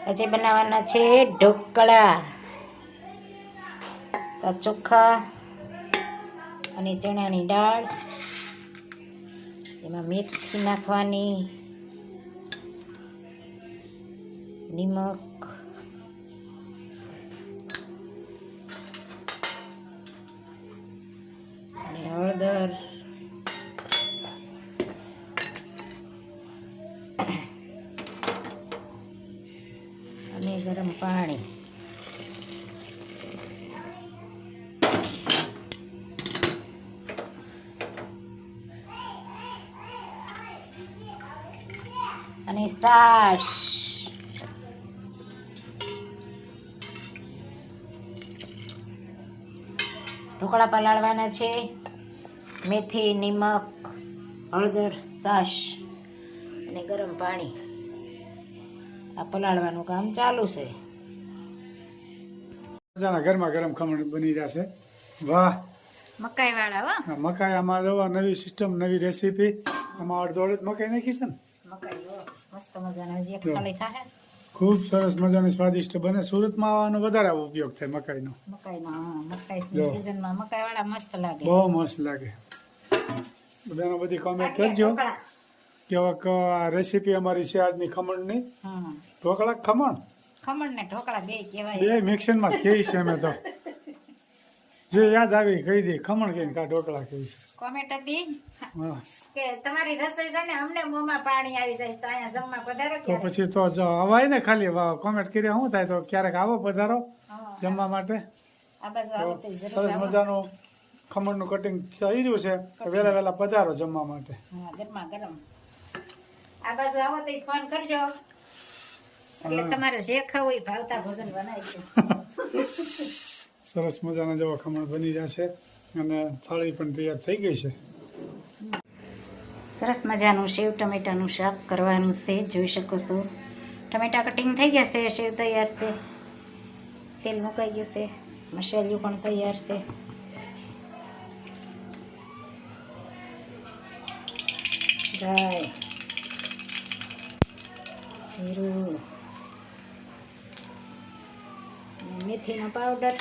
આજે બનાવવાના છે ઢોકળા, ચોખા અને ચણાની દાળ, એમાં મેથી નાખવાની, નિમક, અને હળદર, અને ગરમ પાણી. અને છાશ. ઢોકળા પલાળવાના છે. મેથી, નિમક, હળદર, છાશ અને ગરમ પાણી. આ પલાળવાનું કામ ચાલુ છે. ગરમા ગરમ ખમણ બની જશે. વાહ, મકાઈ વાળા. હો, મકાઈ આમાં જો નવી સિસ્ટમ, નવી રેસીપી. આમાં અડધોડ મકાઈ નાખી છે ને. મકાઈ મસ્ત મજાના હજી એક ખાલી થાય. ખૂબ સરસ મજાની સ્વાદિષ્ટ બને. સુરતમાં આનો વધારે ઉપયોગ થાય મકાઈનો. મકાઈની સીઝનમાં મકાઈ વાળા મસ્ત લાગે, બહુ મસ્ત લાગે. બધાનો બધી કોમેન્ટ કરજો કે આ રેસીપી અમારી છે આજની ખમણની. ઢોકળા ખમણ ને ઢોકળા બે કહેવાય, બે મિક્સનમાં કહી છે. અમે તો જે યાદ આવી કહી દે, ખમણ કહીને કા ઢોકળા કહી. કોમેન્ટ હતી કે તમારી રસોઈ છે ને અમને મોંમાં પાણી આવી જાય તો અહીંયા જમવા પધારો. તો પછી તો જો અવાય ને, ખાલી કોમેન્ટ કરી શું થાય, તો ક્યારેક આવો પધારો જમવા માટે. સરસ મજાનું ખમણનું કટિંગ થઈ રહ્યું છે. વહેલા વહેલા પધારો જમવા માટે. ગરમા ગરમ આ બાજુ આવો તો ફોન કરજો, એટલે તમારે જે ખાવું એ ભાવતા ભોજન બનાવીશું. સરસ મજાના જેવા ખમણ બની જશે અને થાળી પણ તૈયાર થઈ ગઈ છે. સરસ મજાનું સેવ ટમેટાનું શાક કરવાનું છે. જોઈ શકો છો, ટમેટા કટિંગ થઈ ગયા છે, સેવ તૈયાર છે, તેલ મુકાઈ ગયું છે, મસાલિયું પણ તૈયાર છે. રાઈ, જીરું, મેથીનો પાવડર,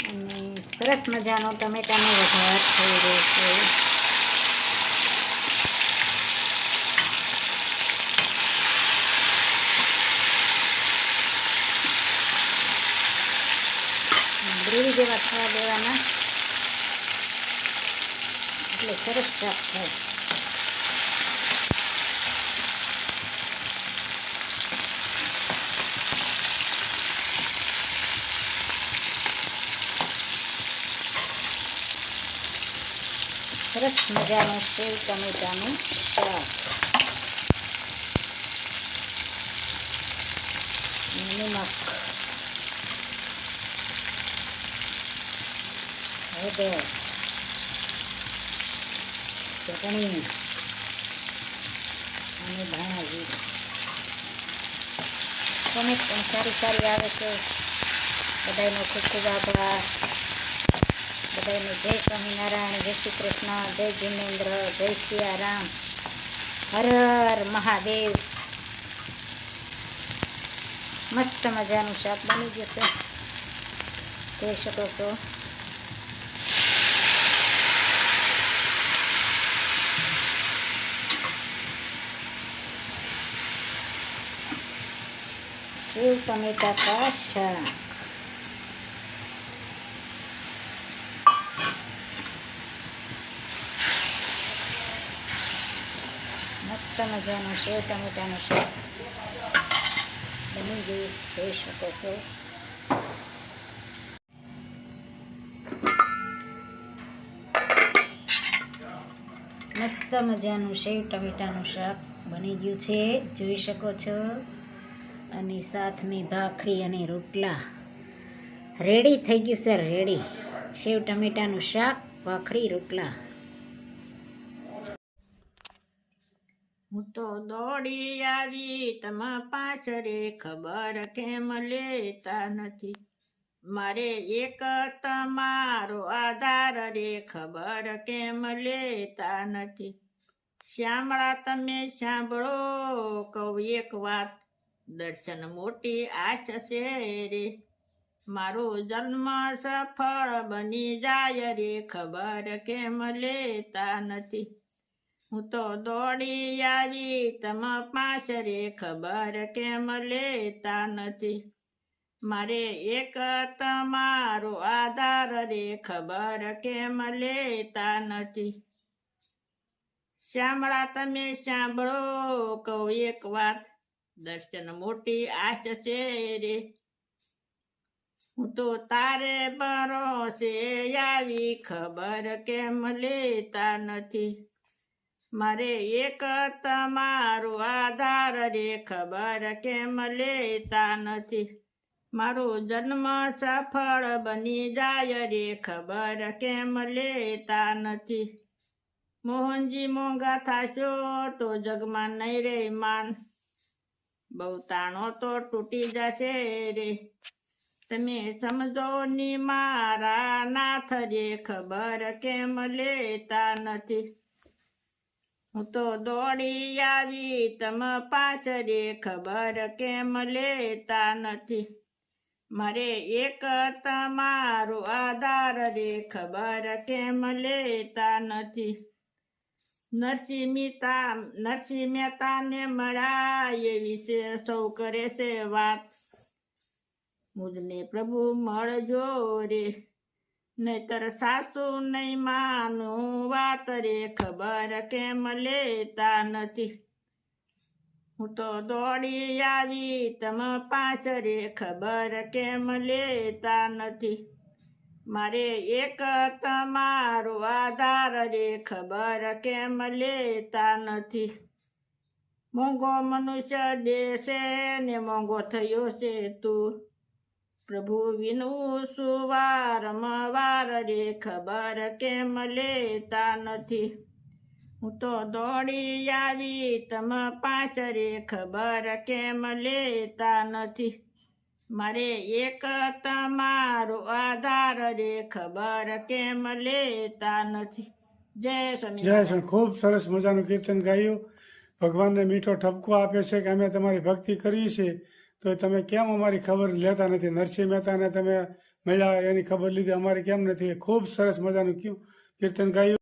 અને સરસ મજાનો ટમેટાનો વઘાર થઈ રહ્યો છે. ગ્રેવી જેવા થવા દેવાના, એટલે સરસ શાક થાય. સરસ મજાનું સેવ ટમેટાનું શાક. નિમક, હળદર, ચટણી અને ધાણા જીરું. કોમેન્ટ પણ સારી આવે છે. બધાનો ખૂબ ખૂબ આભાર. બધાને જય સ્વામિનારાયણ, જય શ્રી કૃષ્ણ, જય જિનેન્દ્ર, જય સિયારામ, હર હર મહાદેવ. મસ્ત મજાનું શાક બની જશે, જોઈ શકો છો. સેવ ટમેટા કા શાક. મસ્ત મજાનું સેવ ટમેટાનું શાક બની ગયું, જોઈ શકો છો. મસ્ત મજાનું સેવ ટમેટાનું શાક બની ગયું છે, જોઈ શકો છો. અને સાથ મેં ભાખરી અને રોટલા રેડી થઈ ગયું છે. રેડી સેવ ટમેટાનું શાક, ભાખરી, રોટલા. હું તો દોડી આવી તમા પાછરે, ખબર કેમ લેતા નથી. મારે એક તમારો આધાર રે ખબર કેમ લેતા નથી. શ્યામળા તમે સાંભળો કહું એક વાત, દર્શન મોટી આશ છે રે. મારો જન્મ સફળ બની જાય રે ખબર કેમ લેતા નથી. હું તો દોડી આવી તમ પાસ રે ખબર કેમ લેતા નથી. મારે એક તમારો આધાર રે ખબર કેમ લેતા નથી. શ્યામળા તમે સાંભળો કહું એક વાત, દર્શન મોટી આશ છે રે. હું તો તારે ભરોસે આવી ખબર કેમ લેતા નથી. મારે એક તમારો આધાર રે ખબર કેમ લેતા નથી. મારો જન્મ સફળ બની જાય રે ખબર કેમ લેતા નથી. મોહનજી મોંઘા થાશો તો જગમાં નહીં રે માન, બહુ તાણો તો તૂટી જશે રે. તમે સમજો ની મારા નાથ રે ખબર કેમ લેતા નથી. હું તો દોડી આવી તમ પાસ રે ખબર કેમ લેતા નથી. મારે એક તમારો આધાર રે ખબર કેમ લેતા નથી. નરસિંહ મહેતાને મળ્યા એ વિશે સૌ કરે છે વાત, મુજને પ્રભુ મળજો રે, નહીતર સાસુ નહીં માનું વાત રે ખબર કેમ લેતા નથી. હું તો દોડી આવી તમ પાસ રે ખબર કેમ લેતા નથી. મારે એક તમારો આધાર રે ખબર કેમ લેતા નથી. મોંઘો મનુષ્ય દેશે ને મોંઘો થયો છે તું, પ્રભુ વિનું સુવારમવાર રે ખબર કેમ લેતા નથી. હું તો દોડી આવી તમ પાસ રે ખબર કેમ લેતા નથી. મારે એક તમારો આધાર રે ખબર કેમ લેતા નથી. જય સ્વામી. જય સ્વામી. ખૂબ સરસ મજાનું કીર્તન ગાયું. ભગવાનને મીઠો ઠપકો આપે છે કે અમે તમારી ભક્તિ કરીએ છીએ, તો તમે કેમ અમારી ખબર લેતા નથી. નરસિંહ મહેતાને તમે મળ્યા એની ખબર લીધી, અમારી કેમ નથી. ખૂબ સરસ મજાનું કીર્તન ગાયું.